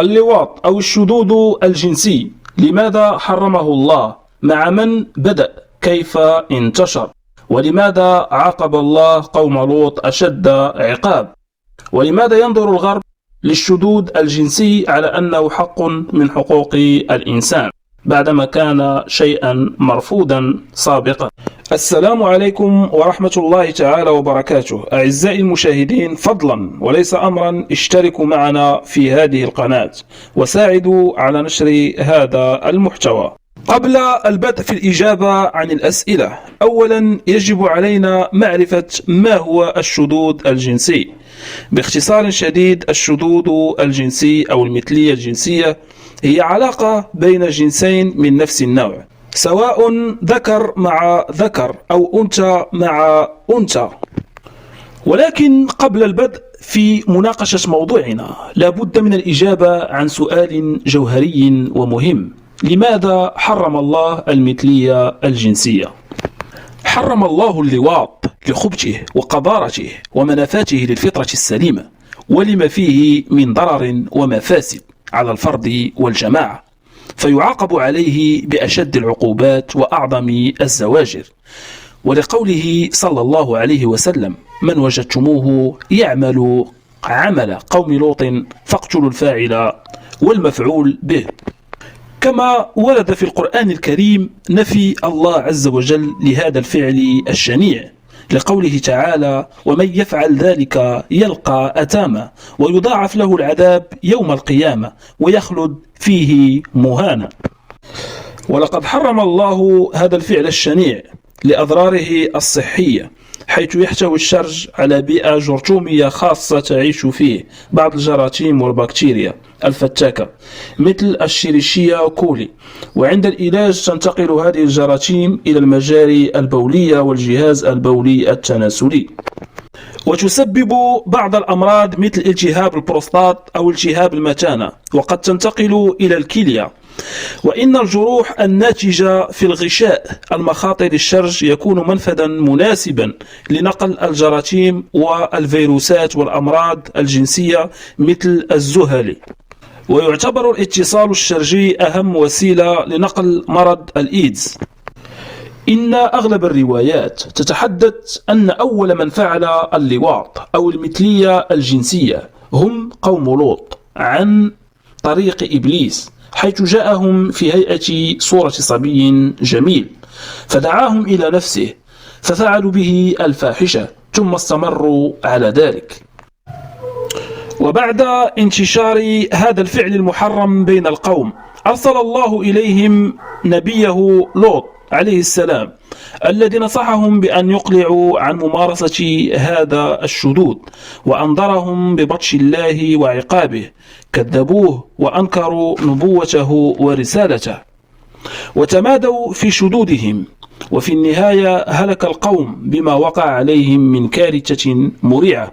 اللواط أو الشذوذ الجنسي، لماذا حرمه الله؟ مع من بدأ؟ كيف انتشر؟ ولماذا عاقب الله قوم لوط أشد عقاب؟ ولماذا ينظر الغرب للشذوذ الجنسي على أنه حق من حقوق الإنسان بعدما كان شيئا مرفوضا سابقا؟ السلام عليكم ورحمة الله تعالى وبركاته. أعزائي المشاهدين، فضلا وليس أمرا اشتركوا معنا في هذه القناة وساعدوا على نشر هذا المحتوى. قبل البدء في الإجابة عن الأسئلة، أولا يجب علينا معرفة ما هو الشذوذ الجنسي. باختصار شديد، الشذوذ الجنسي أو المثلية الجنسية هي علاقة بين جنسين من نفس النوع، سواء ذكر مع ذكر أو أنثى مع أنثى. ولكن قبل البدء في مناقشة موضوعنا، لابد من الإجابة عن سؤال جوهري ومهم: لماذا حرم الله المثلية الجنسية؟ حرم الله اللواط لخبثه وقذارته ومنافاته للفطرة السليمة، ولما فيه من ضرر ومفاسد على الفرد والجماعة، فيعاقب عليه بأشد العقوبات وأعظم الزواجر. ولقوله صلى الله عليه وسلم: من وجدتموه يعمل عمل قوم لوط فاقتلوا الفاعل والمفعول به. كما ورد في القرآن الكريم نفي الله عز وجل لهذا الفعل الشنيع، لقوله تعالى: ومن يفعل ذلك يلقى أثاما ويضاعف له العذاب يوم القيامة ويخلد فيه مهانا. ولقد حرم الله هذا الفعل الشنيع لأضراره الصحية، حيث يحتوي الشرج على بيئة جرثومية خاصة تعيش فيه بعض الجراثيم والبكتيريا الفتاكة مثل الشيريشيا كولي، وعند العلاج تنتقل هذه الجراثيم إلى المجاري البولية والجهاز البولي التناسلي، وتسبب بعض الأمراض مثل التهاب البروستات أو التهاب المثانة، وقد تنتقل إلى الكلية. وإن الجروح الناتجة في الغشاء المخاطي للشرج يكون منفذا مناسبا لنقل الجراثيم والفيروسات والأمراض الجنسية مثل الزهل. ويعتبر الاتصال الشرجي أهم وسيلة لنقل مرض الإيدز. إن أغلب الروايات تتحدث أن أول من فعل اللواط أو المثلية الجنسية هم قوم لوط عن طريق إبليس، حيث جاءهم في هيئة صورة صبي جميل فدعاهم إلى نفسه ففعلوا به الفاحشة، ثم استمروا على ذلك. وبعد انتشار هذا الفعل المحرم بين القوم، أرسل الله إليهم نبيه لوط عليه السلام، الذي نصحهم بأن يقلعوا عن ممارسة هذا الشذوذ، وأنذرهم ببطش الله وعقابه. كذبوه وأنكروا نبوته ورسالته وتمادوا في شذوذهم، وفي النهاية هلك القوم بما وقع عليهم من كارثة مريعة.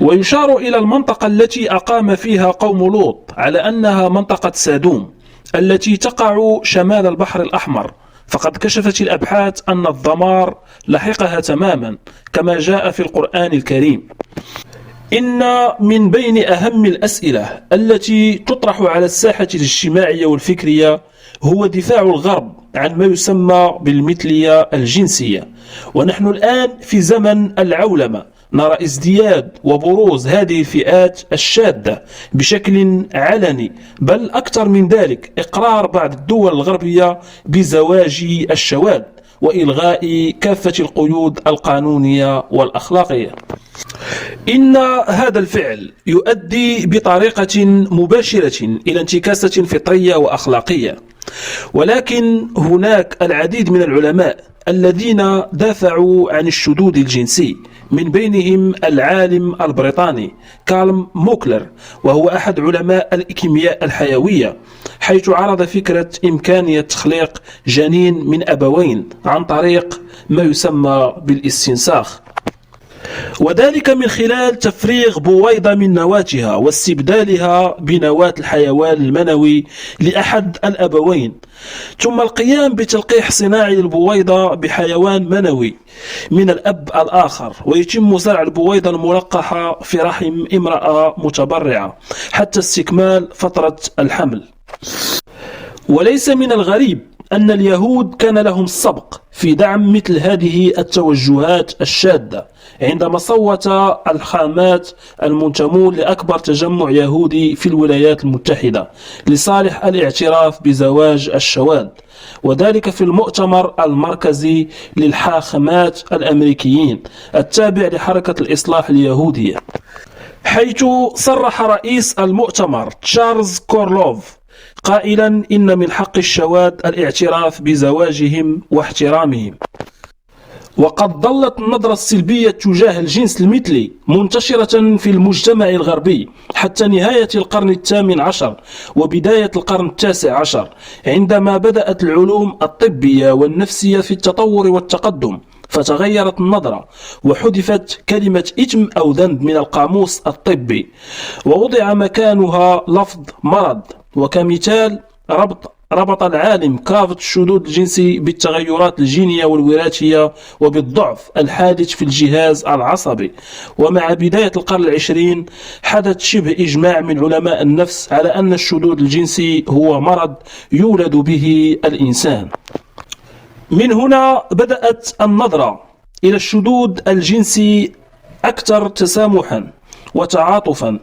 ويشار إلى المنطقة التي أقام فيها قوم لوط على أنها منطقة سادوم التي تقع شمال البحر الأحمر، فقد كشفت الأبحاث أن الدمار لحقها تماما كما جاء في القرآن الكريم. إن من بين أهم الأسئلة التي تطرح على الساحة الاجتماعية والفكرية هو دفاع الغرب عن ما يسمى بالمثلية الجنسية. ونحن الآن في زمن العولمة، نرى ازدياد وبروز هذه الفئات الشاذة بشكل علني، بل أكثر من ذلك إقرار بعض الدول الغربية بزواج الشواذ وإلغاء كافة القيود القانونية والأخلاقية. إن هذا الفعل يؤدي بطريقة مباشرة إلى انتكاسة فطرية وأخلاقية، ولكن هناك العديد من العلماء الذين دافعوا عن الشذوذ الجنسي، من بينهم العالم البريطاني كارل موكلر، وهو أحد علماء الكيمياء الحيوية، حيث عرض فكرة إمكانية تخليق جنين من أبوين عن طريق ما يسمى بالاستنساخ. وذلك من خلال تفريغ بويضة من نواتها واستبدالها بنواة الحيوان المنوي لأحد الأبوين، ثم القيام بتلقيح صناعي للبويضة بحيوان منوي من الأب الآخر، ويتم زرع البويضة الملقحة في رحم امرأة متبرعة حتى استكمال فترة الحمل. وليس من الغريب أن اليهود كان لهم السبق في دعم مثل هذه التوجهات الشاذة، عندما صوت الحامات المنتمون لأكبر تجمع يهودي في الولايات المتحدة لصالح الاعتراف بزواج الشواذ، وذلك في المؤتمر المركزي للحاخامات الأمريكيين التابع لحركة الإصلاح اليهودية، حيث صرح رئيس المؤتمر تشارلز كورلوف قائلا إن من حق الشواذ الاعتراف بزواجهم واحترامهم. وقد ظلت النظرة السلبية تجاه الجنس المثلي منتشرة في المجتمع الغربي حتى نهاية القرن الثامن عشر وبداية القرن التاسع عشر، عندما بدأت العلوم الطبية والنفسية في التطور والتقدم، فتغيرت النظرة وحذفت كلمة إثم أو ذنب من القاموس الطبي، ووضع مكانها لفظ مرض. وكمثال ربط العالم كرافت الشذوذ الجنسي بالتغيرات الجينية والوراثية وبالضعف الحادث في الجهاز العصبي. ومع بداية القرن العشرين حدث شبه إجماع من علماء النفس على أن الشذوذ الجنسي هو مرض يولد به الإنسان. من هنا بدأت النظرة إلى الشذوذ الجنسي أكثر تسامحا وتعاطفا،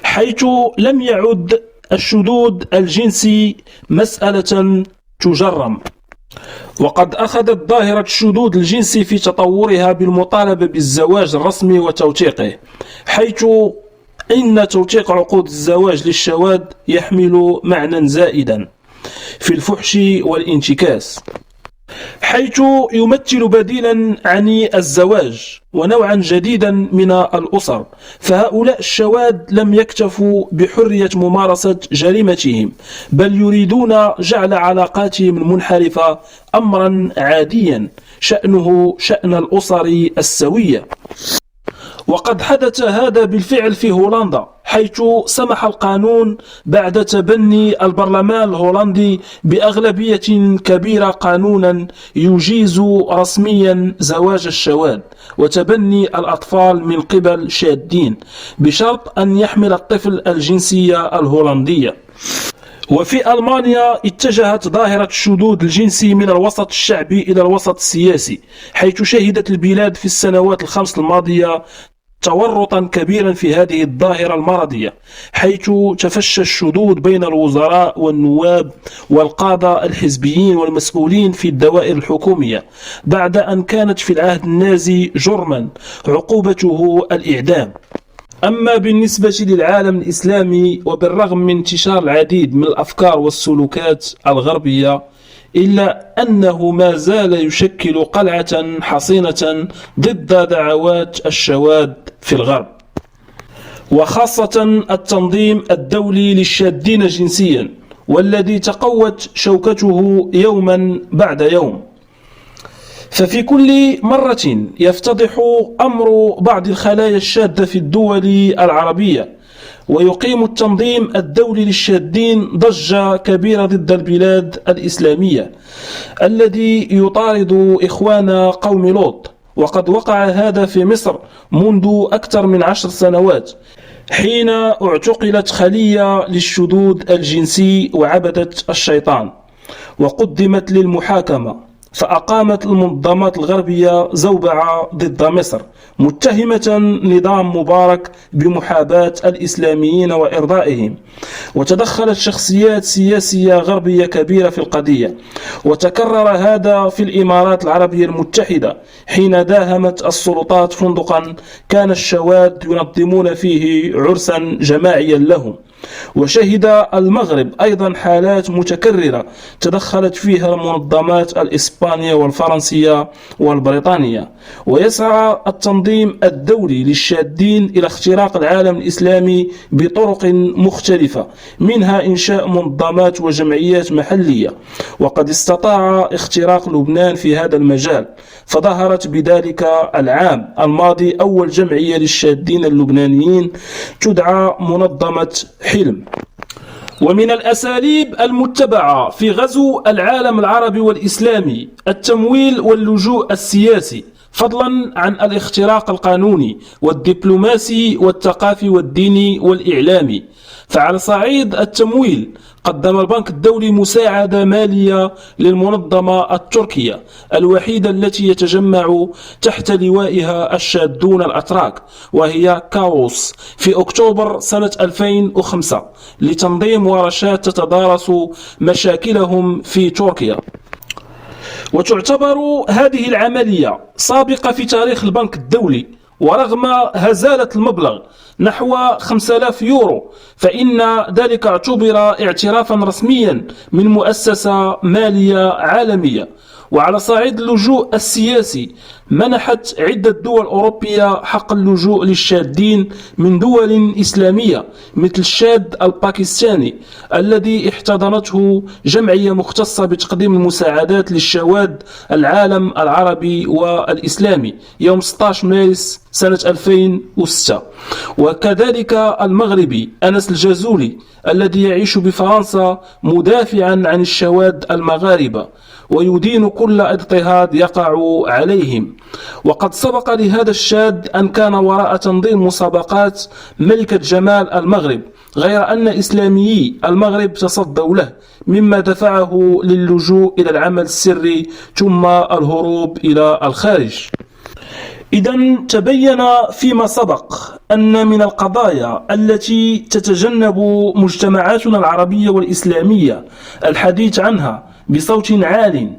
حيث لم يعد الشذوذ الجنسي مسألة تجرم. وقد أخذت ظاهرة الشذوذ الجنسي في تطورها بالمطالبة بالزواج الرسمي وتوثيقه، حيث إن توثيق عقود الزواج للشواذ يحمل معنى زائدا في الفحش والانتكاس، حيث يمثل بديلا عن الزواج ونوعا جديدا من الأسر. فهؤلاء الشواذ لم يكتفوا بحرية ممارسة جريمتهم، بل يريدون جعل علاقاتهم المنحرفة أمرا عاديا شأنه شأن الأسر السوية. وقد حدث هذا بالفعل في هولندا، حيث سمح القانون بعد تبني البرلمان الهولندي بأغلبية كبيرة قانونا يجيز رسميا زواج الشواذ وتبني الأطفال من قبل شادين، بشرط أن يحمل الطفل الجنسية الهولندية. وفي ألمانيا اتجهت ظاهرة الشذوذ الجنسي من الوسط الشعبي إلى الوسط السياسي، حيث شهدت البلاد في السنوات الخمس الماضية تورطا كبيرا في هذه الظاهرة المرضية، حيث تفشى الشذوذ بين الوزراء والنواب والقادة الحزبيين والمسؤولين في الدوائر الحكومية، بعد أن كانت في العهد النازي جرما عقوبته الإعدام. أما بالنسبة للعالم الإسلامي، وبالرغم من انتشار العديد من الأفكار والسلوكات الغربية، إلا أنه ما زال يشكل قلعة حصينة ضد دعوات الشواذ في الغرب، وخاصة التنظيم الدولي للشاذين جنسيا، والذي تقوت شوكته يوما بعد يوم. ففي كل مرة يفتضح أمر بعض الخلايا الشاذة في الدول العربية، ويقيم التنظيم الدولي للشاذين ضجة كبيرة ضد البلاد الإسلامية الذي يطارد إخوان قوم لوط. وقد وقع هذا في مصر منذ أكثر من 10 سنوات، حين اعتقلت خلية للشذوذ الجنسي وعبدة الشيطان وقدمت للمحاكمة، فأقامت المنظمات الغربية زوبعة ضد مصر، متهمة نظام مبارك بمحاباة الإسلاميين وإرضائهم. وتدخلت شخصيات سياسية غربية كبيرة في القضية، وتكرر هذا في الإمارات العربية المتحدة، حين داهمت السلطات فندقا كان الشواذ ينظمون فيه عرسا جماعيا لهم. وشهد المغرب أيضا حالات متكررة تدخلت فيها المنظمات الإسبانية والفرنسية والبريطانية. ويسعى التنظيم الدولي للشادين إلى اختراق العالم الإسلامي بطرق مختلفة، منها إنشاء منظمات وجمعيات محلية. وقد استطاع اختراق لبنان في هذا المجال، فظهرت بذلك العام الماضي أول جمعية للشادين اللبنانيين تدعى منظمة حلم. ومن الأساليب المتبعة في غزو العالم العربي والإسلامي التمويل واللجوء السياسي، فضلا عن الاختراق القانوني والدبلوماسي والثقافي والديني والإعلامي. فعلى صعيد التمويل قدم البنك الدولي مساعدة مالية للمنظمة التركية الوحيدة التي يتجمع تحت لوائها الشادون الأتراك، وهي كاوس، في أكتوبر سنة 2005 لتنظيم ورشات تتدارس مشاكلهم في تركيا. وتعتبر هذه العملية سابقة في تاريخ البنك الدولي، ورغم هزالة المبلغ نحو 5000 يورو، فإن ذلك اعتبر اعترافا رسميا من مؤسسة مالية عالمية. وعلى صعيد اللجوء السياسي، منحت عدة دول أوروبية حق اللجوء للشادين من دول إسلامية مثل الشاد الباكستاني الذي احتضنته جمعية مختصة بتقديم المساعدات للشواذ العالم العربي والإسلامي يوم 16 مارس سنة 2006. وكذلك المغربي أنس الجازولي الذي يعيش بفرنسا مدافعا عن الشواذ المغاربة ويدين كل اضطهاد يقع عليهم. وقد سبق لهذا الشاذ أن كان وراء تنظيم مسابقات ملكة جمال المغرب، غير أن إسلاميي المغرب تصدوا له، مما دفعه للجوء إلى العمل السري ثم الهروب إلى الخارج. إذن تبين فيما سبق أن من القضايا التي تتجنب مجتمعاتنا العربية والإسلامية الحديث عنها بصوت عال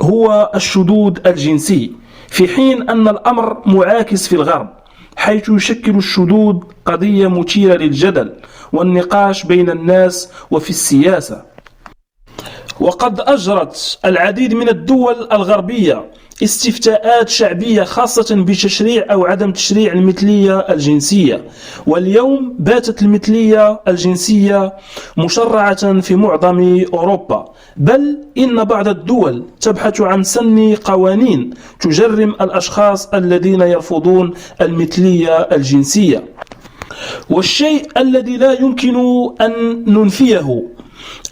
هو الشذوذ الجنسي، في حين أن الأمر معاكس في الغرب، حيث يشكل الشذوذ قضية مثيرة للجدل والنقاش بين الناس وفي السياسة. وقد أجرت العديد من الدول الغربية استفتاءات شعبية خاصة بتشريع أو عدم تشريع المثلية الجنسية، واليوم باتت المثلية الجنسية مشرعة في معظم أوروبا، بل إن بعض الدول تبحث عن سن قوانين تجرم الأشخاص الذين يرفضون المثلية الجنسية. والشيء الذي لا يمكن أن ننفيه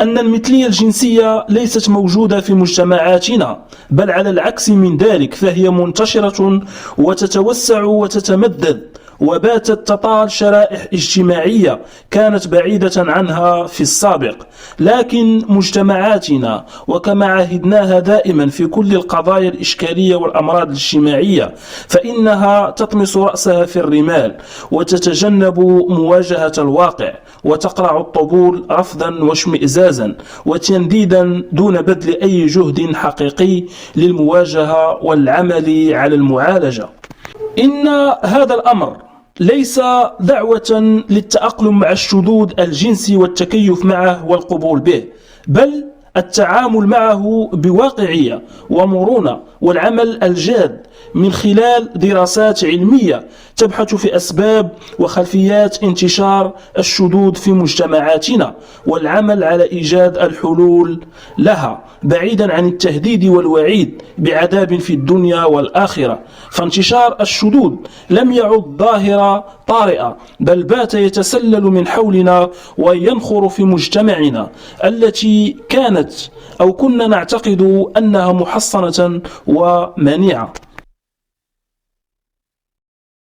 أن المثلية الجنسية ليست موجودة في مجتمعاتنا، بل على العكس من ذلك، فهي منتشرة وتتوسع وتتمدد، وباتت تطال شرائح اجتماعية كانت بعيدة عنها في السابق. لكن مجتمعاتنا، وكما عهدناها دائما في كل القضايا الإشكالية والأمراض الاجتماعية، فإنها تطمس رأسها في الرمال وتتجنب مواجهة الواقع، وتقرع الطبول رفضا واشمئزازا وتنديدا دون بذل أي جهد حقيقي للمواجهة والعمل على المعالجة. إن هذا الأمر ليس دعوة للتأقلم مع الشذوذ الجنسي والتكيف معه والقبول به، بل التعامل معه بواقعية ومرونة والعمل الجاد من خلال دراسات علمية تبحث في أسباب وخلفيات انتشار الشذوذ في مجتمعاتنا، والعمل على إيجاد الحلول لها بعيدا عن التهديد والوعيد بعذاب في الدنيا والآخرة. فانتشار الشذوذ لم يعد ظاهرة طارئة، بل بات يتسلل من حولنا وينخر في مجتمعنا التي كانت أو كنا نعتقد أنها محصنة ومانعة.